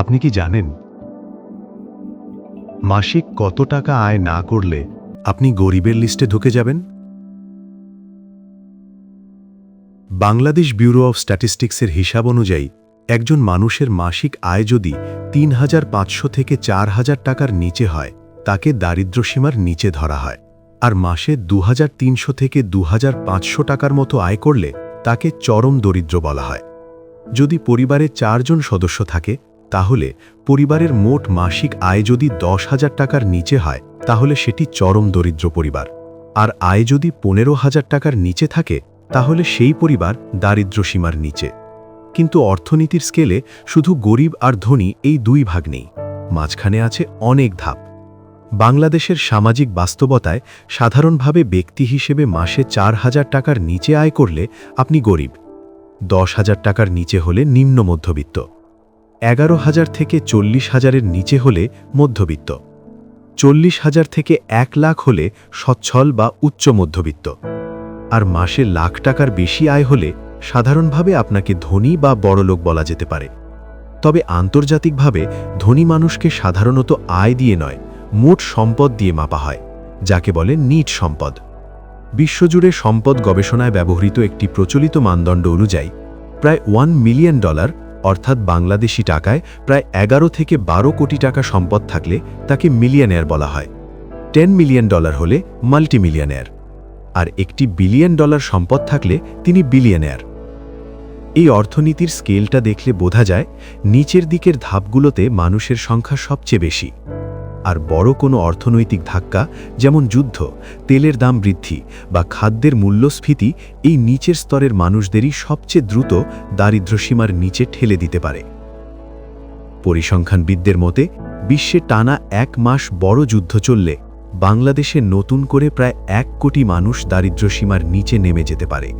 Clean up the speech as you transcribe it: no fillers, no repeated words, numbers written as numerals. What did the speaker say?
আপনি কি জানেন মাসিক কত টাকা আয় না করলে আপনি গরিবের লিস্টে ঢুকে যাবেন? বাংলাদেশ ব্যুরো অফ স্ট্যাটিস্টিক্সের হিসাব অনুযায়ী একজন মানুষের মাসিক আয় যদি ৩৫০০ থেকে ৪০০০ টাকার নিচে হয় তাকে দারিদ্র্যসীমার নিচে ধরা হয়, আর মাসে ২৩০০ থেকে ২৫০০ টাকার মতো আয় করলে তাকে চরম দরিদ্র বলা হয়। যদি পরিবারে ৪ জন সদস্য থাকে তাহলে পরিবারের মোট মাসিক আয় যদি ১০,০০০ টাকার নিচে হয় তাহলে সেটি চরম দরিদ্র পরিবার, আর আয় যদি ১৫,০০০ টাকার নিচে থাকে তাহলে সেই পরিবার দারিদ্র্যসীমার নিচে। কিন্তু অর্থনীতির স্কেলে শুধু গরিব আর ধনী এই দুই ভাগ নেই, মাঝখানে আছে অনেক ধাপ। বাংলাদেশের সামাজিক বাস্তবতায় সাধারণভাবে ব্যক্তি হিসেবে মাসে ৪,০০০ টাকার নিচে আয় করলে আপনি গরিব, ১০,০০০ টাকার নিচে হলে নিম্ন মধ্যবিত্ত, ১১,০০০ থেকে ৪০,০০০-এর নিচে হলে মধ্যবিত্ত, ৪০,০০০ থেকে ১ লাখ হলে সচ্ছল বা উচ্চ মধ্যবিত্ত, আর মাসে লাখ টাকার বেশি আয় হলে সাধারণভাবে আপনাকে ধনী বা বড়লোক বলা যেতে পারে। তবে আন্তর্জাতিকভাবে ধনী মানুষকে সাধারণত আয় দিয়ে নয়, মোট সম্পদ দিয়ে মাপা হয়, যাকে বলে নিট সম্পদ। বিশ্বজুড়ে সম্পদ গবেষণায় ব্যবহৃত একটি প্রচলিত মানদণ্ড অনুযায়ী প্রায় $1 মিলিয়ন, অর্থাৎ বাংলাদেশি টাকায় প্রায় ১১ থেকে ১২ কোটি টাকা সম্পদ থাকলে তাকে মিলিয়নেয়ার বলা হয়। $10 মিলিয়ন হলে মাল্টিমিলিয়নেয়ার, আর $1 বিলিয়ন সম্পদ থাকলে তিনি বিলিয়নেয়ার। এই অর্থনীতির স্কেলটা দেখলে বোঝা যায় নিচের দিকের ধাপগুলোতে মানুষের সংখ্যা সবচেয়ে বেশি, আর বড় কোনো অর্থনৈতিক ধাক্কা যেমন যুদ্ধ, তেলের দাম বৃদ্ধি বা খাদ্যের মূল্যস্ফীতি এই নিচের স্তরের মানুষদেরই সবচেয়ে দ্রুত দারিদ্র্যসীমার নিচে ঠেলে দিতে পারে। পরিসংখ্যানবিদদের মতে বিশ্বে টানা ১ মাস বড় যুদ্ধ চললে বাংলাদেশে নতুন করে প্রায় ১ কোটি মানুষ দারিদ্র্যসীমার নিচে নেমে যেতে পারে।